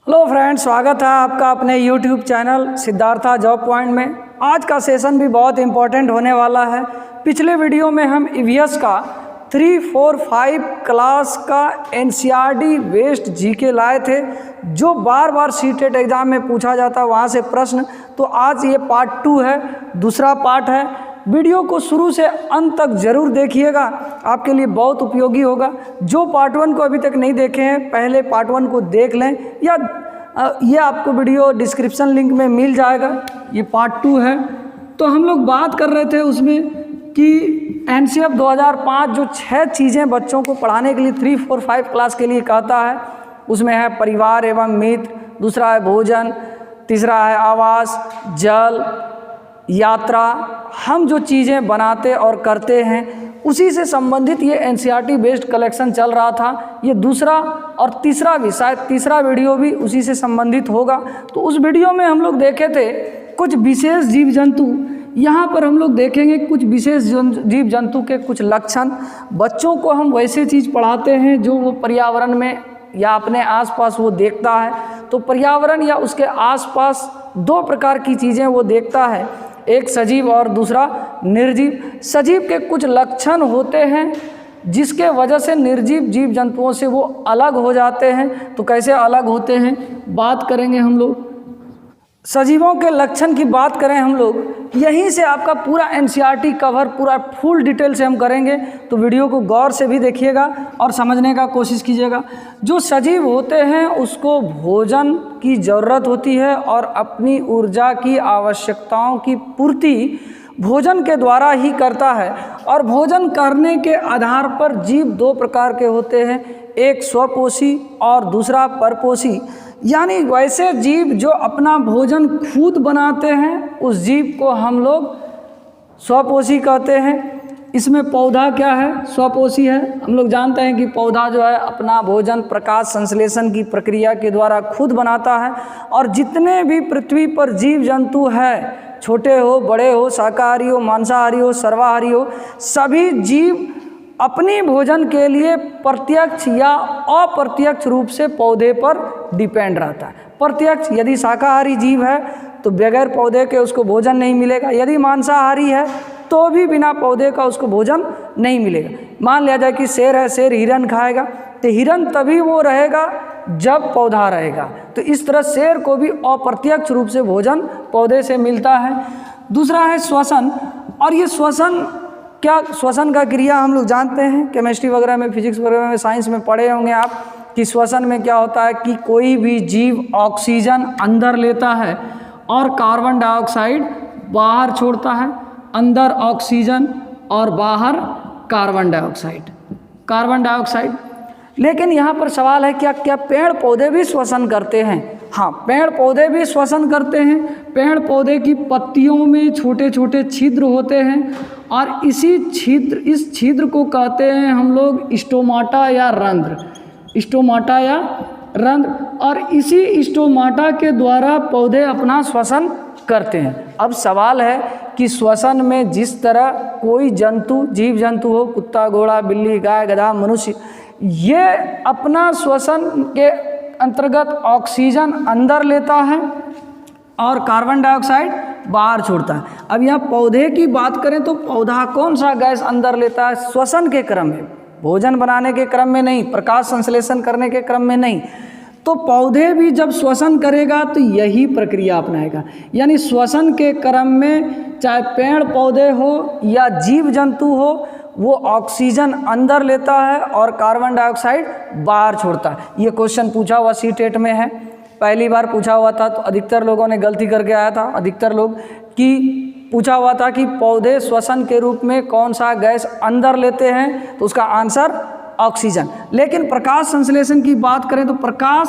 Hello friends, स्वागत है आपका अपने YouTube channel Siddhartha job point में। आज का सेशन भी बहुत इम्पोर्टेंट होने वाला है। पिछले वीडियो में हम ईवीएस का 3, 4, 5 क्लास का एनसीईआरटी बेस्ड जीके लाए थे, जो बार बार सीटेट एग्ज़ाम में पूछा जाता है, वहाँ से प्रश्न। तो आज ये पार्ट 2 है, दूसरा पार्ट है। वीडियो को शुरू से अंत तक ज़रूर देखिएगा, आपके लिए बहुत उपयोगी होगा। जो पार्ट 1 को अभी तक नहीं देखे हैं, पहले पार्ट 1 को देख लें, या ये आपको वीडियो डिस्क्रिप्शन लिंक में मिल जाएगा। ये पार्ट 2 है। तो हम लोग बात कर रहे थे उसमें कि एनसीएफ 2005 जो 6 चीज़ें बच्चों को पढ़ाने के लिए 3, 4, 5 क्लास के लिए कहता है, उसमें है परिवार एवं मित्र, दूसरा है भोजन, तीसरा है आवास, जल, यात्रा। हम जो चीज़ें बनाते और करते हैं उसी से संबंधित ये एनसीईआरटी बेस्ड कलेक्शन चल रहा था। ये दूसरा और तीसरा भी, शायद तीसरा वीडियो भी उसी से संबंधित होगा। तो उस वीडियो में हम लोग देखे थे कुछ विशेष जीव जंतु। यहाँ पर हम लोग देखेंगे कुछ विशेष जीव जंतु के कुछ लक्षण। बच्चों को हम वैसे चीज़ पढ़ाते हैं जो वो पर्यावरण में या अपने आसपास वो देखता है। तो पर्यावरण या उसके आसपास 2 प्रकार की चीज़ें वो देखता है, एक सजीव और दूसरा निर्जीव। सजीव के कुछ लक्षण होते हैं जिसके वजह से निर्जीव जीव जंतुओं से वो अलग हो जाते हैं। तो कैसे अलग होते हैं बात करेंगे हम लोग। सजीवों के लक्षण की बात करें हम लोग, यहीं से आपका पूरा एनसीईआरटी कवर पूरा फुल डिटेल से हम करेंगे। तो वीडियो को गौर से भी देखिएगा और समझने का कोशिश कीजिएगा। जो सजीव होते हैं उसको भोजन की ज़रूरत होती है और अपनी ऊर्जा की आवश्यकताओं की पूर्ति भोजन के द्वारा ही करता है। और भोजन करने के आधार पर जीव 2 प्रकार के होते हैं, एक स्वपोषी और दूसरा परपोषी। यानी वैसे जीव जो अपना भोजन खुद बनाते हैं उस जीव को हम लोग स्वपोषी कहते हैं। इसमें पौधा क्या है? स्वपोषी है। हम लोग जानते हैं कि पौधा जो है अपना भोजन प्रकाश संश्लेषण की प्रक्रिया के द्वारा खुद बनाता है। और जितने भी पृथ्वी पर जीव जंतु है, छोटे हो बड़े हो, शाकाहारी हो मांसाहारी हो सर्वाहारी हो, सभी जीव अपनी भोजन के लिए प्रत्यक्ष या अप्रत्यक्ष रूप से पौधे पर डिपेंड रहता है। प्रत्यक्ष, यदि शाकाहारी जीव है तो बगैर पौधे के उसको भोजन नहीं मिलेगा। यदि मांसाहारी है तो भी बिना पौधे का उसको भोजन नहीं मिलेगा। मान लिया जाए कि शेर है, शेर हिरन खाएगा, तो हिरन तभी वो रहेगा जब पौधा रहेगा। तो इस तरह शेर को भी अप्रत्यक्ष रूप से भोजन पौधे से मिलता है। दूसरा है श्वसन। और ये श्वसन क्या, श्वसन का क्रिया हम लोग जानते हैं, केमिस्ट्री वगैरह में, फिजिक्स वगैरह में, साइंस में पढ़े होंगे आप कि श्वसन में क्या होता है कि कोई भी जीव ऑक्सीजन अंदर लेता है और कार्बन डाइऑक्साइड बाहर छोड़ता है। अंदर ऑक्सीजन और बाहर कार्बन डाइऑक्साइड। लेकिन यहाँ पर सवाल है क्या पेड़ पौधे भी श्वसन करते हैं? हाँ, पेड़ पौधे भी श्वसन करते हैं। पेड़ पौधे की पत्तियों में छोटे छोटे छिद्र होते हैं और इस छिद्र को कहते हैं हम लोग स्टोमाटा या रंध्र। और इसी स्टोमाटा के द्वारा पौधे अपना श्वसन करते हैं। अब सवाल है कि श्वसन में जिस तरह कोई जीव जंतु हो, कुत्ता, घोड़ा, बिल्ली, गाय, गधा, मनुष्य, ये अपना श्वसन के अंतर्गत ऑक्सीजन अंदर लेता है और कार्बन डाइऑक्साइड बाहर छोड़ता है। अब यहाँ पौधे की बात करें तो पौधा कौन सा गैस अंदर लेता है? श्वसन के क्रम में, भोजन बनाने के क्रम में नहीं, प्रकाश संश्लेषण करने के क्रम में नहीं। तो पौधे भी जब श्वसन करेगा तो यही प्रक्रिया अपनाएगा। यानी श्वसन के क्रम में चाहे पेड़ पौधे हो या जीव जंतु हो, वो ऑक्सीजन अंदर लेता है और कार्बन डाइऑक्साइड बाहर छोड़ता है। ये क्वेश्चन पूछा हुआ सीटेट में है, पहली बार पूछा हुआ था। तो अधिकतर लोगों ने गलती करके आया था, अधिकतर लोग कि पूछा हुआ था कि पौधे श्वसन के रूप में कौन सा गैस अंदर लेते हैं, तो उसका आंसर ऑक्सीजन। लेकिन प्रकाश संश्लेषण की बात करें तो प्रकाश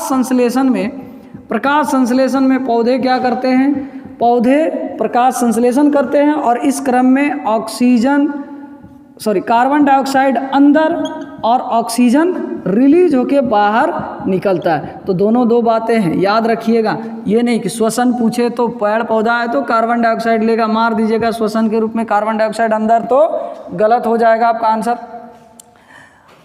संश्लेषण में पौधे क्या करते हैं? पौधे प्रकाश संश्लेषण करते हैं और इस क्रम में कार्बन डाइऑक्साइड अंदर और ऑक्सीजन रिलीज होके बाहर निकलता है। तो दोनों 2 बातें हैं, याद रखिएगा। ये नहीं कि श्वसन पूछे तो पेड़ पौधा है तो कार्बन डाइऑक्साइड लेगा, मार दीजिएगा श्वसन के रूप में कार्बन डाइऑक्साइड अंदर, तो गलत हो जाएगा आपका आंसर।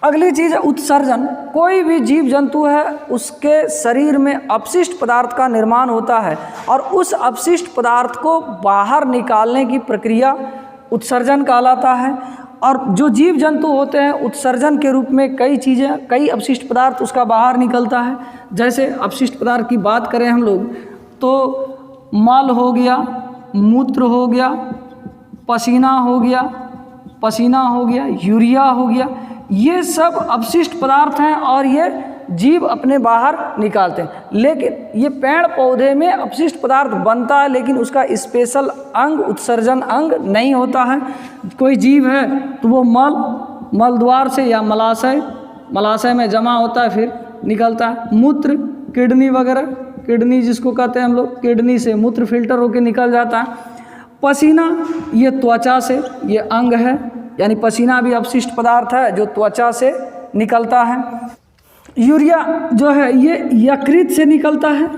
अगली चीज़ है उत्सर्जन। कोई भी जीव जंतु है उसके शरीर में अपशिष्ट पदार्थ का निर्माण होता है और उस अपशिष्ट पदार्थ को बाहर निकालने की प्रक्रिया उत्सर्जन कहलाता है। और जो जीव जंतु होते हैं उत्सर्जन के रूप में कई अपशिष्ट पदार्थ उसका बाहर निकलता है। जैसे अपशिष्ट पदार्थ की बात करें हम लोग तो मल हो गया, मूत्र हो गया, पसीना हो गया, यूरिया हो गया, ये सब अपशिष्ट पदार्थ हैं और ये जीव अपने बाहर निकालते हैं। लेकिन ये पेड़ पौधे में अपशिष्ट पदार्थ बनता है लेकिन उसका स्पेशल अंग उत्सर्जन अंग नहीं होता है। कोई जीव है तो वो मल द्वार से या मलाशय में जमा होता है फिर निकलता है। मूत्र किडनी वगैरह, किडनी जिसको कहते हैं हम लोग, किडनी से मूत्र फिल्टर होकर निकल जाता है। पसीना ये त्वचा से, ये अंग है, यानी पसीना भी अपशिष्ट पदार्थ है जो त्वचा से निकलता है। यूरिया जो है ये यकृत से निकलता है,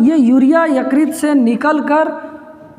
ये यूरिया यकृत से निकलकर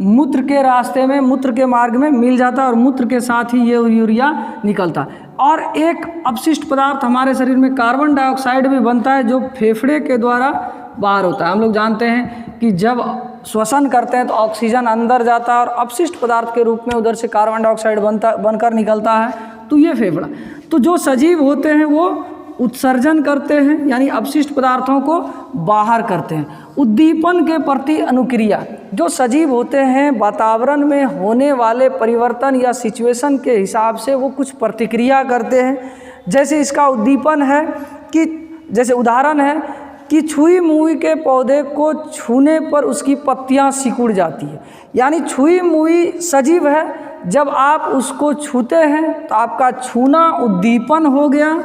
मूत्र के रास्ते में, मूत्र के मार्ग में मिल जाता है और मूत्र के साथ ही ये यूरिया निकलता है। और एक अपशिष्ट पदार्थ हमारे शरीर में कार्बन डाइऑक्साइड भी बनता है जो फेफड़े के द्वारा बाहर होता है। हम लोग जानते हैं कि जब श्वसन करते हैं तो ऑक्सीजन अंदर जाता है और अपशिष्ट पदार्थ के रूप में उधर से कार्बन डाइऑक्साइड बनकर निकलता है, तो ये फेफड़ा। तो जो सजीव होते हैं वो उत्सर्जन करते हैं यानी अपशिष्ट पदार्थों को बाहर करते हैं। उद्दीपन के प्रति अनुक्रिया, जो सजीव होते हैं वातावरण में होने वाले परिवर्तन या सिचुएशन के हिसाब से वो कुछ प्रतिक्रिया करते हैं। जैसे इसका उद्दीपन है कि, जैसे उदाहरण है कि छुई मुई के पौधे को छूने पर उसकी पत्तियां सिकुड़ जाती है, यानी छुई मुई सजीव है, जब आप उसको छूते हैं तो आपका छूना उद्दीपन हो गया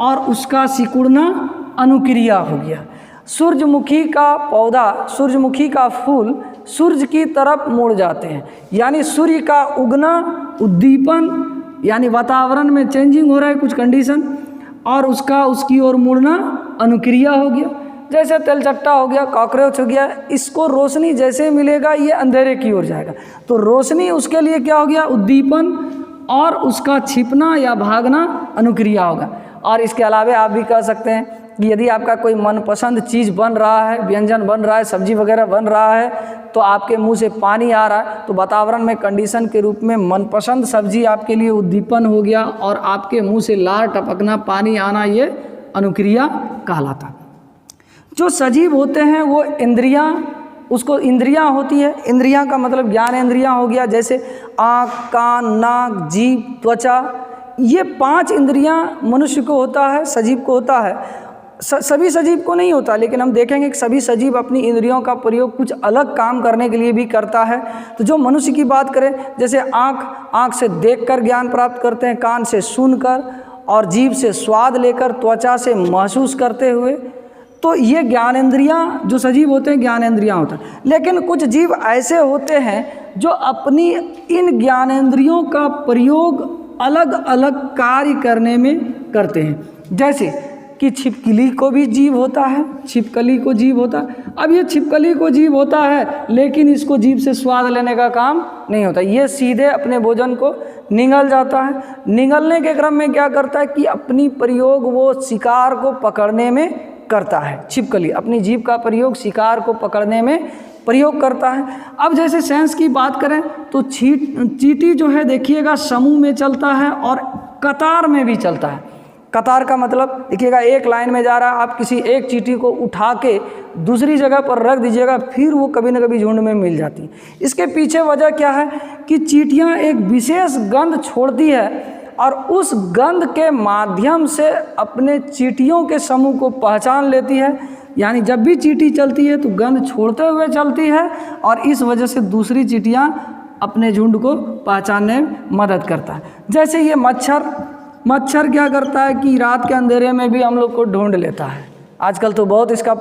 और उसका सिकुड़ना अनुक्रिया हो गया। सूरजमुखी का पौधा, सूरजमुखी का फूल सूरज की तरफ मुड़ जाते हैं, यानी सूर्य का उगना उद्दीपन, यानी वातावरण में चेंजिंग हो रहा है कुछ कंडीशन, और उसकी ओर मुड़ना अनुक्रिया हो गया। जैसे तेलचट्टा हो गया, कॉकरोच हो गया, इसको रोशनी जैसे मिलेगा ये अंधेरे की ओर जाएगा, तो रोशनी उसके लिए क्या हो गया, उद्दीपन, और उसका छिपना या भागना अनुक्रिया होगा। और इसके अलावा आप भी कह सकते हैं कि यदि आपका कोई मनपसंद चीज़ बन रहा है, व्यंजन बन रहा है, सब्जी वगैरह बन रहा है, तो आपके मुंह से पानी आ रहा है, तो वातावरण में कंडीशन के रूप में मनपसंद सब्जी आपके लिए उद्दीपन हो गया और आपके मुंह से लार टपकना, पानी आना, ये अनुक्रिया कहलाता। जो सजीव होते हैं वो इंद्रियां होती है। इंद्रियां का मतलब ज्ञान इंद्रियां हो गया, जैसे आँख, कान, नाक, जीभ, त्वचा, ये 5 इंद्रियां मनुष्य को होता है, सजीव को होता है। सभी सजीव को नहीं होता, लेकिन हम देखेंगे कि सभी सजीव अपनी इंद्रियों का प्रयोग कुछ अलग काम करने के लिए भी करता है। तो जो मनुष्य की बात करें, जैसे आँख से देखकर ज्ञान प्राप्त करते हैं, कान से सुनकर, और जीभ से स्वाद लेकर, त्वचा से महसूस करते हुए, तो ये ज्ञानेंद्रियां जो सजीव होते हैं ज्ञानेंद्रियां होते हैं। लेकिन कुछ जीव ऐसे होते हैं जो अपनी इन ज्ञानेंद्रियों का प्रयोग अलग अलग कार्य करने में करते हैं। जैसे कि छिपकली को भी जीव होता है, छिपकली को जीव होता है। अब ये छिपकली को जीव होता है लेकिन इसको जीभ से स्वाद लेने का काम नहीं होता, ये सीधे अपने भोजन को निगल जाता है। निगलने के क्रम में क्या करता है कि अपनी प्रयोग वो शिकार को पकड़ने में करता है। छिपकली अपनी जीभ का प्रयोग शिकार को पकड़ने में प्रयोग करता है। अब जैसे सेंस की बात करें तो चींटी जो है देखिएगा समूह में चलता है और कतार में भी चलता है। कतार का मतलब देखिएगा एक लाइन में जा रहा है, आप किसी एक चींटी को उठा के दूसरी जगह पर रख दीजिएगा, फिर वो कभी न कभी झुंड में मिल जाती है। इसके पीछे वजह क्या है कि चींटियाँ एक विशेष गंध छोड़ती है और उस गंध के माध्यम से अपने चींटियों के समूह को पहचान लेती है। यानी जब भी चींटी चलती है तो गंध छोड़ते हुए चलती है और इस वजह से दूसरी चींटियाँ अपने झुंड को पहचानने में मदद करता है। जैसे ये मच्छर क्या करता है कि रात के अंधेरे में भी हम लोग को ढूंढ लेता है। आजकल तो बहुत इसका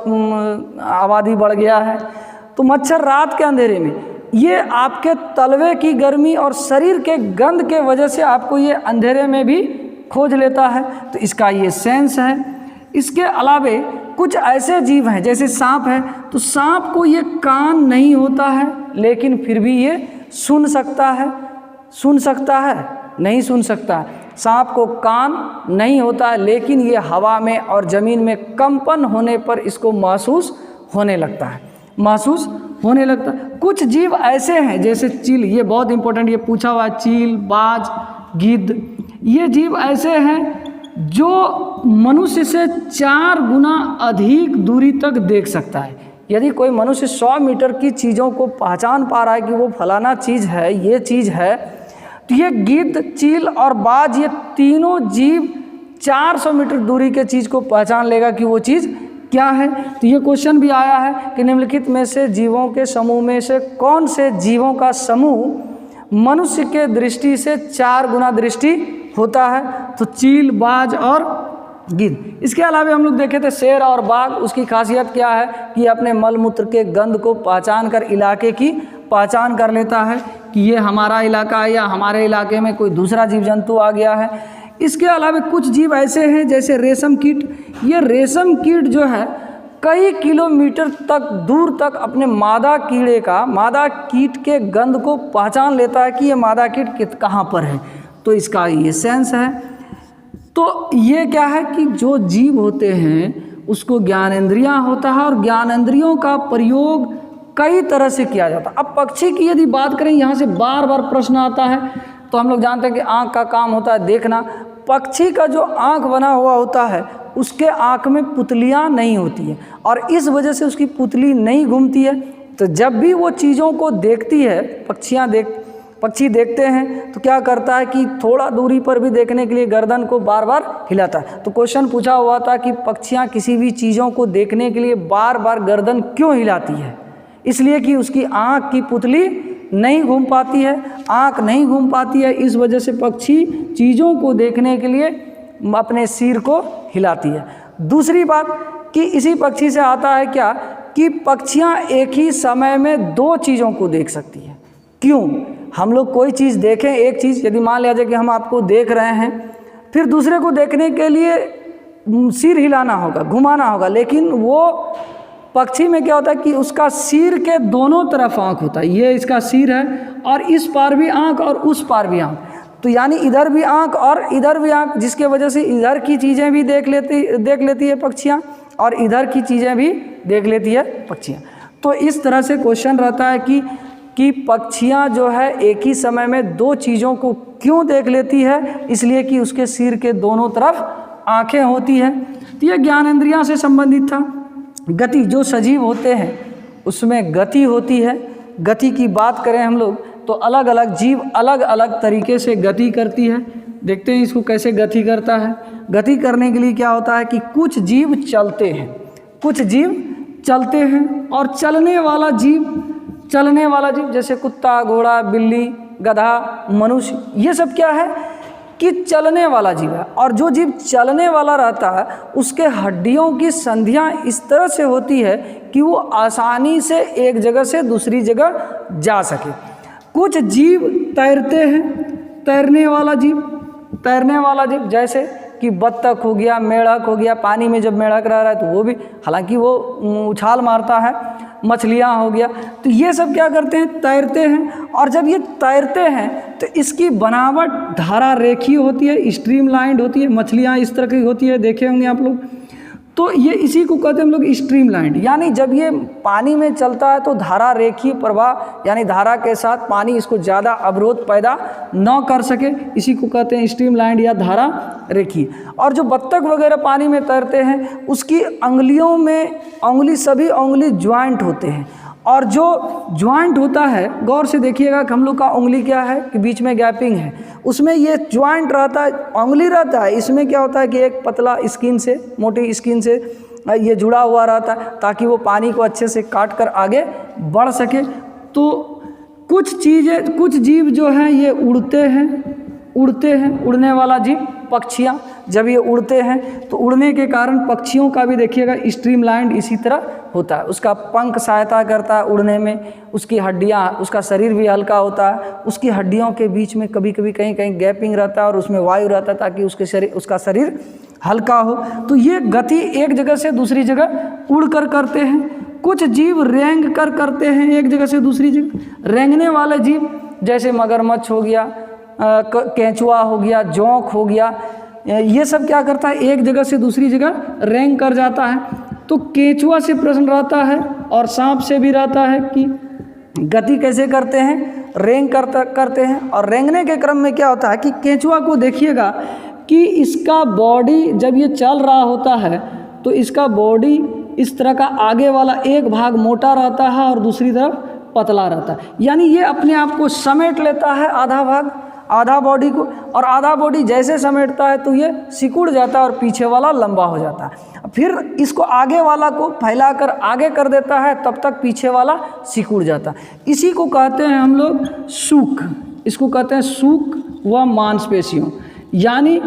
आबादी बढ़ गया है। तो मच्छर रात के अंधेरे में ये आपके तलवे की गर्मी और शरीर के गंध के वजह से आपको ये अंधेरे में भी खोज लेता है, तो इसका ये सेंस है। इसके अलावे कुछ ऐसे जीव हैं जैसे सांप है, तो सांप को ये कान नहीं होता है लेकिन फिर भी ये सुन सकता है, नहीं सुन सकता है। सांप को कान नहीं होता है, लेकिन ये हवा में और ज़मीन में कंपन होने पर इसको महसूस होने लगता है, महसूस होने लगता है। कुछ जीव ऐसे हैं जैसे चील, ये बहुत इंपॉर्टेंट, ये पूछा हुआ है, चील, बाज, गिद्ध, ये जीव ऐसे हैं जो मनुष्य से 4 गुना अधिक दूरी तक देख सकता है। यदि कोई मनुष्य 100 मीटर की चीज़ों को पहचान पा रहा है कि वो फलाना चीज़ है, ये चीज़ है, तो ये गिद्ध, चील और बाज, ये तीनों जीव 400 मीटर दूरी के चीज़ को पहचान लेगा कि वो चीज़ क्या है। तो ये क्वेश्चन भी आया है कि निम्नलिखित में से जीवों के समूह में से कौन से जीवों का समूह मनुष्य के दृष्टि से 4 गुना दृष्टि होता है। तो चील, बाज और गिद्ध। इसके अलावा हम लोग देखे थे शेर और बाघ, उसकी खासियत क्या है कि अपने मलमूत्र के गंध को पहचान कर इलाके की पहचान कर लेता है कि ये हमारा इलाका है या हमारे इलाके में कोई दूसरा जीव जंतु आ गया है। इसके अलावा कुछ जीव ऐसे हैं जैसे रेशम कीट। ये रेशम कीट जो है कई किलोमीटर तक दूर तक अपने मादा कीट के गंध को पहचान लेता है कि ये मादा कीट कहाँ पर है, तो इसका ये सेंस है। तो ये क्या है कि जो जीव होते हैं उसको ज्ञानेंद्रियाँ होता है और ज्ञानेंद्रियों का प्रयोग कई तरह से किया जाता है। अब पक्षी की यदि बात करें, यहाँ से बार बार प्रश्न आता है, तो हम लोग जानते हैं कि आँख का काम होता है देखना। पक्षी का जो आँख बना हुआ होता है उसके आँख में पुतलियाँ नहीं होती है और इस वजह से उसकी पुतली नहीं घूमती है। तो जब भी वो चीज़ों को देखती है, पक्षी देखते हैं तो क्या करता है कि थोड़ा दूरी पर भी देखने के लिए गर्दन को बार बार हिलाता है। तो क्वेश्चन पूछा हुआ था कि पक्षियाँ किसी भी चीज़ों को देखने के लिए बार बार गर्दन क्यों हिलाती है? इसलिए कि उसकी आँख की पुतली नहीं घूम पाती है, आँख नहीं घूम पाती है, इस वजह से पक्षी चीज़ों को देखने के लिए अपने सिर को हिलाती है। दूसरी बात कि इसी पक्षी से आता है क्या कि पक्षियाँ एक ही समय में 2 चीज़ों को देख सकती हैं। क्यों? हम लोग कोई चीज़ देखें, एक चीज़ यदि मान लिया जाए कि हम आपको देख रहे हैं, फिर दूसरे को देखने के लिए सिर हिलाना होगा, घुमाना होगा, लेकिन वो पक्षी में क्या होता है कि उसका सिर के दोनों तरफ आँख होता है। ये इसका सिर है और इस पार भी आँख और उस पार भी आँख, तो यानी इधर भी आँख और इधर भी आँख, जिसके वजह से इधर की चीज़ें भी देख लेती है पक्षियाँ और इधर की चीज़ें भी देख लेती है पक्षियाँ। तो इस तरह से क्वेश्चन रहता है कि पक्षियाँ जो है एक ही समय में 2 चीज़ों को क्यों देख लेती है? इसलिए कि उसके सिर के दोनों तरफ आँखें होती हैं। तो यह ज्ञानेंद्रियाँ से संबंधित था। गति, जो सजीव होते हैं उसमें गति होती है। गति की बात करें हम लोग तो अलग अलग जीव अलग अलग तरीके से गति करती है। देखते हैं इसको कैसे गति करता है। गति करने के लिए क्या होता है कि कुछ जीव चलते हैं, कुछ जीव चलते हैं, और चलने वाला जीव जैसे कुत्ता, घोड़ा, बिल्ली, गधा, मनुष्य, ये सब क्या है कि चलने वाला जीव है। और जो जीव चलने वाला रहता है उसके हड्डियों की संधियाँ इस तरह से होती है कि वो आसानी से एक जगह से दूसरी जगह जा सके। कुछ जीव तैरते हैं, तैरने वाला जीव जैसे कि बत्तख हो गया, मेढक हो गया, पानी में जब मेढक रह रहा है तो वो भी, हालांकि वो उछाल मारता है, मछलियाँ हो गया, तो ये सब क्या करते हैं, तैरते हैं। और जब ये तैरते हैं तो इसकी बनावट धारा रेखीय होती है, स्ट्रीमलाइंड होती है। मछलियाँ इस तरह की होती है, देखे होंगे आप लोग। तो ये इसी को कहते हैं हम लोग स्ट्रीमलाइंड, यानी जब ये पानी में चलता है तो धारा रेखीय प्रवाह, यानी धारा के साथ पानी इसको ज़्यादा अवरोध पैदा न कर सके, इसी को कहते हैं स्ट्रीमलाइंड या धारा रेखीय। और जो बत्तख वगैरह पानी में तैरते हैं उसकी अंगुलियों में सभी उंगली ज्वाइंट होते हैं, और जो ज्वाइंट होता है, गौर से देखिएगा कि हम लोग का उंगली क्या है कि बीच में गैपिंग है, उसमें ये ज्वाइंट रहता है, उंगली रहता है, इसमें क्या होता है कि एक पतला स्किन से, मोटी स्किन से ये जुड़ा हुआ रहता है ताकि वो पानी को अच्छे से काट कर आगे बढ़ सके। तो कुछ जीव जो हैं ये उड़ते हैं, उड़ने वाला जीव पक्षियाँ, जब ये उड़ते हैं तो उड़ने के कारण पक्षियों का भी देखिएगा स्ट्रीमलाइंड इसी तरह होता है। उसका पंख सहायता करता है उड़ने में, उसकी हड्डियाँ, उसका शरीर भी हल्का होता है, उसकी हड्डियों के बीच में कभी कभी कहीं कहीं गैपिंग रहता है और उसमें वायु रहता है ताकि उसका शरीर हल्का हो। तो ये गति एक जगह से दूसरी जगह उड़ कर करते हैं। कुछ जीव रेंग कर करते हैं एक जगह से दूसरी जगह। रेंगने वाले जीव जैसे मगरमच्छ हो गया, केंचुआ हो गया, जोंक हो गया, ये सब क्या करता है, एक जगह से दूसरी जगह रेंग कर जाता है। तो केंचुआ से प्रश्न रहता है और सांप से भी रहता है कि गति कैसे करते हैं, रेंग करते हैं। और रेंगने के क्रम में क्या होता है कि केंचुआ को देखिएगा कि इसका बॉडी जब ये चल रहा होता है तो इसका बॉडी इस तरह का आगे वाला एक भाग मोटा रहता है और दूसरी तरफ पतला रहता है, यानी ये अपने आप को समेट लेता है आधा भाग, आधा बॉडी को, और आधा बॉडी जैसे समेटता है तो ये सिकुड़ जाता है और पीछे वाला लंबा हो जाता है। फिर इसको आगे वाला को फैलाकर आगे कर देता है, तब तक पीछे वाला सिकुड़ जाता है। इसी को कहते हैं हम लोग सूक, इसको कहते हैं सूक व मांसपेशियों। यानी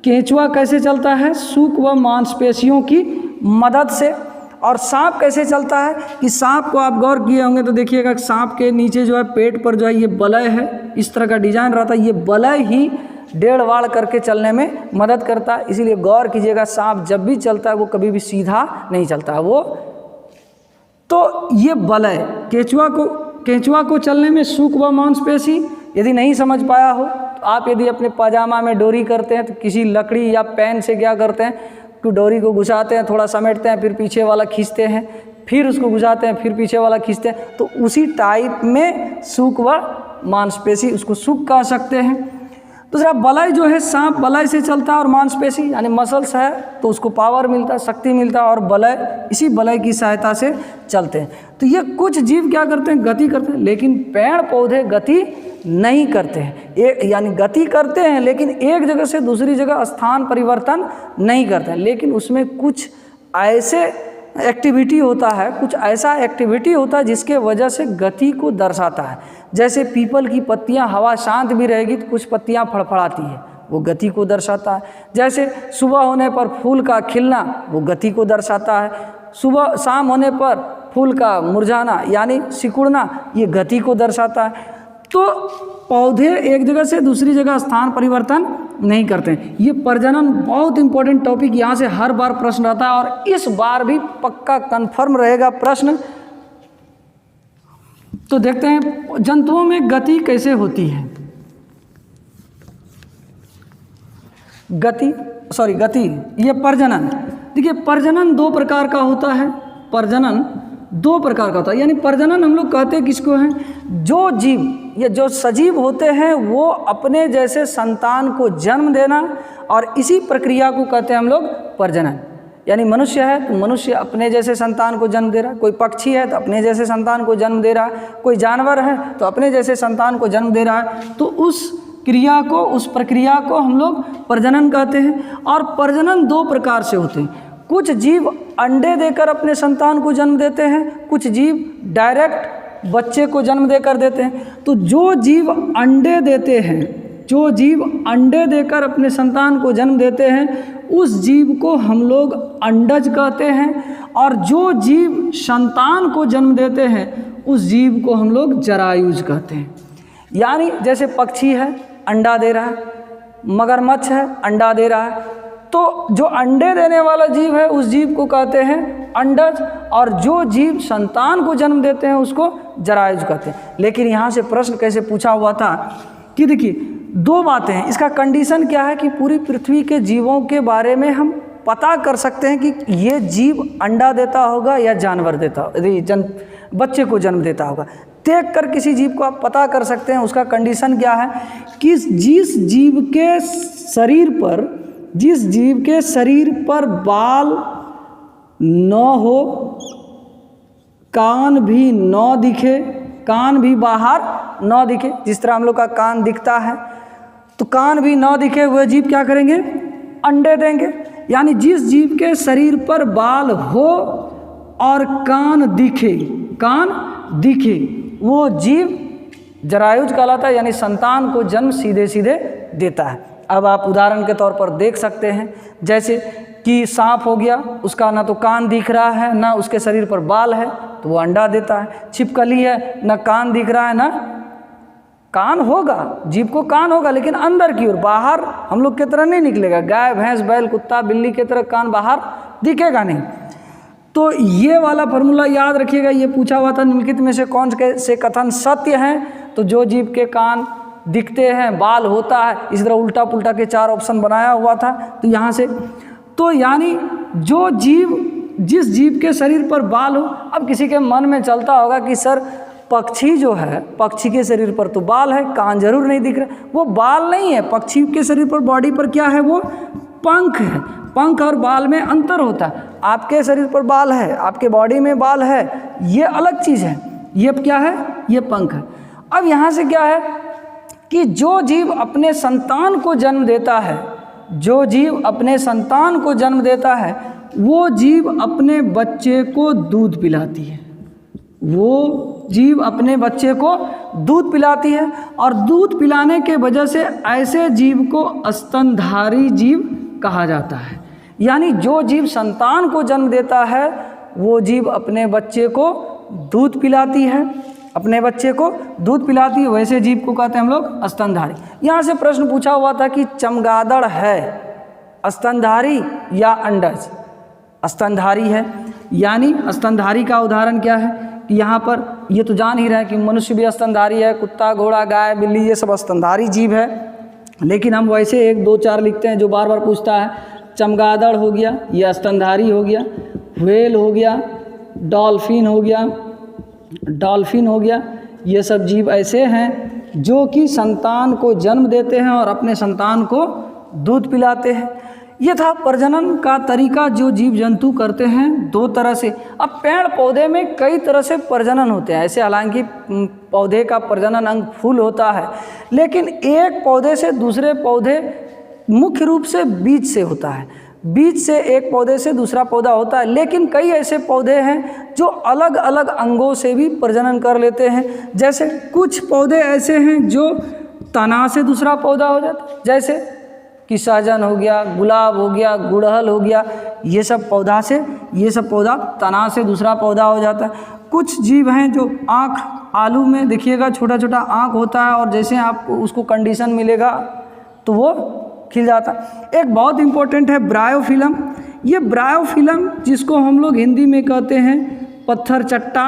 केंचुआ कैसे चलता है, सूक व मांसपेशियों की मदद से। और सांप कैसे चलता है कि सांप को आप गौर किए होंगे तो देखिएगा सांप के नीचे जो है पेट पर जो है ये बलय है, इस तरह का डिजाइन रहता है। ये बलय ही डेढ़ वाड़ करके चलने में मदद करता है, इसीलिए गौर कीजिएगा सांप जब भी चलता है वो कभी भी सीधा नहीं चलता है वो। तो ये बलय केंचुआ को चलने में सूक व मांसपेशी, यदि नहीं समझ पाया हो तो आप यदि अपने पाजामा में डोरी करते हैं तो किसी लकड़ी या पेन से क्या करते हैं कि डोरी को घुसाते हैं, थोड़ा समेटते हैं, फिर पीछे वाला खींचते हैं, फिर उसको घुसाते हैं, फिर पीछे वाला खींचते हैं। तो उसी टाइप में सूक व मांसपेशी, उसको सूक कह सकते हैं। दूसरा बलय जो है, सांप बलय से चलता है और मांसपेशी यानी मसल्स है तो उसको पावर मिलता है, शक्ति मिलता है, और बलय इसी बलय की सहायता से चलते हैं। तो ये कुछ जीव क्या करते हैं, गति करते हैं, लेकिन पेड़ पौधे गति नहीं करते हैं। यानी गति करते हैं लेकिन एक जगह से दूसरी जगह स्थान परिवर्तन नहीं करते हैं, लेकिन उसमें कुछ ऐसे एक्टिविटी होता है, कुछ ऐसा एक्टिविटी होता है जिसके वजह से गति को दर्शाता है। जैसे पीपल की पत्तियां, हवा शांत भी रहेगी तो कुछ पत्तियां फड़फड़ाती है, वो गति को दर्शाता है। जैसे सुबह होने पर फूल का खिलना, वो गति को दर्शाता है। सुबह शाम होने पर फूल का मुरझाना यानी सिकुड़ना, ये गति को दर्शाता है। तो पौधे एक जगह से दूसरी जगह स्थान परिवर्तन नहीं करते हैं। ये प्रजनन बहुत इंपॉर्टेंट टॉपिक, यहाँ से हर बार प्रश्न आता है और इस बार भी पक्का कंफर्म रहेगा प्रश्न। तो देखते हैं जंतुओं में गति कैसे होती है। गति ये प्रजनन। देखिए प्रजनन दो प्रकार का होता है, प्रजनन दो प्रकार का होता है। यानी प्रजनन हम लोग कहते हैं किसको हैं, जो जीव या जो सजीव होते हैं वो अपने जैसे संतान को जन्म देना, और इसी प्रक्रिया को कहते हैं हम लोग प्रजनन। यानी मनुष्य है तो मनुष्य अपने जैसे संतान को जन्म दे रहा है, कोई पक्षी है तो अपने जैसे संतान को जन्म दे रहा है, कोई जानवर है तो अपने जैसे संतान को जन्म दे रहा है। तो उस क्रिया को, उस प्रक्रिया को हम लोग प्रजनन कहते हैं। और प्रजनन दो प्रकार से होते हैं। कुछ जीव अंडे देकर अपने संतान को जन्म देते हैं, कुछ जीव डायरेक्ट बच्चे को जन्म देकर देते हैं। तो जो जीव अंडे देते हैं, जो जीव अंडे देकर अपने संतान को जन्म देते हैं उस जीव को हम लोग अंडज कहते हैं, और जो जीव संतान को जन्म देते हैं उस जीव को हम लोग जरायुज कहते हैं। यानी जैसे पक्षी है अंडा दे रहा है, मगरमच्छ है अंडा दे रहा है, तो जो अंडे देने वाला जीव है उस जीव को कहते हैं अंडज, और जो जीव संतान को जन्म देते हैं उसको जरायुज कहते हैं। लेकिन यहाँ से प्रश्न कैसे पूछा हुआ था कि देखिए दो बातें हैं, इसका कंडीशन क्या है कि पूरी पृथ्वी के जीवों के बारे में हम पता कर सकते हैं कि ये जीव अंडा देता होगा या जानवर देता होगा, बच्चे को जन्म देता होगा। देख कर किसी जीव को आप पता कर सकते हैं। उसका कंडीशन क्या है कि जिस जीव के शरीर पर बाल न हो, कान भी न दिखे, कान भी बाहर न दिखे, जिस तरह हम लोग का कान दिखता है तो कान भी न दिखे, वह जीव क्या करेंगे, अंडे देंगे। यानी जिस जीव के शरीर पर बाल हो और कान दिखे वो जीव जरायुज कहलाता है, यानी संतान को जन्म सीधे सीधे देता है। अब आप उदाहरण के तौर पर देख सकते हैं, जैसे कि सांप हो गया, उसका ना तो कान दिख रहा है ना उसके शरीर पर बाल है तो वो अंडा देता है। छिपकली है, ना कान दिख रहा है ना कान होगा, जीव को कान होगा लेकिन अंदर की ओर, बाहर हम लोग की तरह नहीं निकलेगा। गाय भैंस बैल कुत्ता बिल्ली की तरह कान बाहर दिखेगा नहीं। तो ये वाला फॉर्मूला याद रखिएगा। ये पूछा हुआ था निम्नलिखित में से कौन से कथन सत्य हैं, तो जो जीव के कान दिखते हैं, बाल होता है, इस तरह उल्टा पुल्टा के 4 ऑप्शन बनाया हुआ था। तो यहाँ से तो यानी जो जीव, जिस जीव के शरीर पर बाल हो, अब किसी के मन में चलता होगा कि सर पक्षी जो है, पक्षी के शरीर पर तो बाल है, कान जरूर नहीं दिख रहा, वो बाल नहीं है। पक्षी के शरीर पर, बॉडी पर क्या है, वो पंख है। पंख और बाल में अंतर होता है। आपके शरीर पर बाल है, आपके बॉडी में बाल है, ये अलग चीज़ है। ये क्या है, ये पंख है। अब यहाँ से क्या है कि जो जीव अपने संतान को जन्म देता है, जो जीव अपने संतान को जन्म देता है, वो जीव अपने बच्चे को दूध पिलाती है। वो जीव अपने बच्चे को दूध पिलाती है, और दूध पिलाने के वजह से ऐसे जीव को स्तनधारी जीव कहा जाता है। यानी जो जीव संतान को जन्म देता है, वो जीव अपने बच्चे को दूध पिलाती है, अपने बच्चे को दूध पिलाती है, वैसे जीव को कहते हैं हम लोग स्तनधारी। यहाँ से प्रश्न पूछा हुआ था कि चमगादड़ है स्तनधारी या अंडज? स्तनधारी है। यानी स्तनधारी का उदाहरण क्या है कि यहाँ पर ये तो जान ही रहे हैं कि मनुष्य भी स्तनधारी है, कुत्ता, घोड़ा, गाय, बिल्ली, ये सब स्तनधारी जीव है। लेकिन हम वैसे 1, 2, 4 लिखते हैं जो बार बार पूछता है। चमगादड़ हो गया, ये स्तनधारी हो गया। व्हेल हो गया, डॉल्फिन हो गया, डॉल्फिन हो गया। ये सब जीव ऐसे हैं जो कि संतान को जन्म देते हैं और अपने संतान को दूध पिलाते हैं। ये था प्रजनन का तरीका जो जीव जंतु करते हैं 2 तरह से। अब पेड़ पौधे में कई तरह से प्रजनन होते हैं। ऐसे हालांकि पौधे का प्रजनन अंग फूल होता है, लेकिन एक पौधे से दूसरे पौधे मुख्य रूप से बीज से होता है। बीज से एक पौधे से दूसरा पौधा होता है। लेकिन कई ऐसे पौधे हैं जो अलग अलग अंगों से भी प्रजनन कर लेते हैं। जैसे कुछ पौधे ऐसे हैं जो तना से दूसरा पौधा हो जाता है, जैसे कि सहजन हो गया, गुलाब हो गया, गुड़हल हो गया, ये सब पौधा से, ये सब पौधा तना से दूसरा पौधा हो जाता है। कुछ जीव हैं जो आँख, आलू में देखिएगा छोटा छोटा आँख होता है, और जैसे आपको उसको कंडीशन मिलेगा तो वो खिल जाता है। एक बहुत इम्पोर्टेंट है ब्रायोफिलम। ये ब्रायोफिलम जिसको हम लोग हिंदी में कहते हैं पत्थर चट्टा,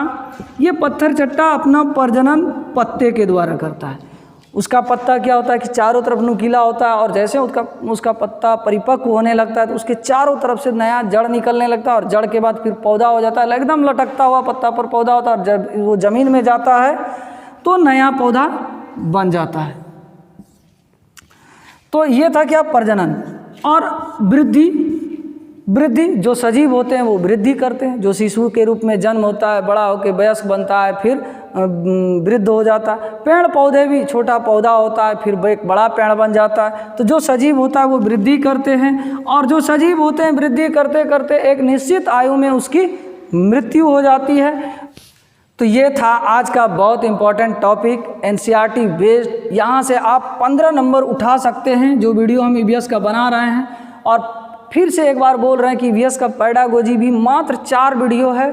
ये पत्थर चट्टा अपना प्रजनन पत्ते के द्वारा करता है। उसका पत्ता क्या होता है कि चारों तरफ नुकीला होता है, और जैसे उसका पत्ता परिपक्व होने लगता है तो उसके चारों तरफ से नया जड़ निकलने लगता है, और जड़ के बाद फिर पौधा हो जाता है। एकदम लटकता हुआ पत्ता पर पौधा होता है, और जब वो ज़मीन में जाता है तो नया पौधा बन जाता है। तो ये था क्या, प्रजनन। और वृद्धि जो सजीव होते हैं वो वृद्धि करते हैं। जो शिशु के रूप में जन्म होता है, बड़ा होकर वयस्क बनता है, फिर वृद्ध हो जाता है। पेड़ पौधे भी, छोटा पौधा होता है, फिर एक बड़ा पेड़ बन जाता है। तो जो सजीव होता है वो वृद्धि करते हैं, और जो सजीव होते हैं वृद्धि करते करते एक निश्चित आयु में उसकी मृत्यु हो जाती है। तो ये था आज का बहुत इम्पॉर्टेंट टॉपिक, एनसीईआरटी बेस्ड। यहाँ से आप 15 नंबर उठा सकते हैं जो वीडियो हम ईवीएस का बना रहे हैं। और फिर से एक बार बोल रहे हैं कि ईवीएस का पेडागोजी भी मात्र 4 वीडियो है,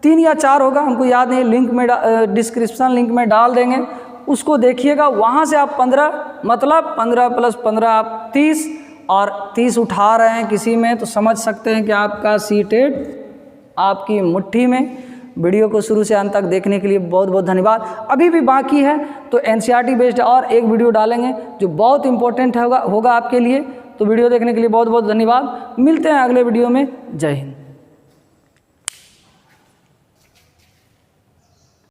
3 या 4 होगा, हमको याद नहीं, लिंक में डिस्क्रिप्शन लिंक में डाल देंगे, उसको देखिएगा। वहाँ से आप 15 मतलब 15 + 15 आप 30, और 30 उठा रहे हैं किसी में, तो समझ सकते हैं कि आपका सीटेट आपकी मुट्ठी में। वीडियो को शुरू से अंत तक देखने के लिए बहुत बहुत धन्यवाद। अभी भी बाकी है तो एनसीईआरटी बेस्ड और एक वीडियो डालेंगे जो बहुत इंपॉर्टेंट होगा आपके लिए। तो वीडियो देखने के लिए बहुत बहुत धन्यवाद। मिलते हैं अगले वीडियो में। जय हिंद।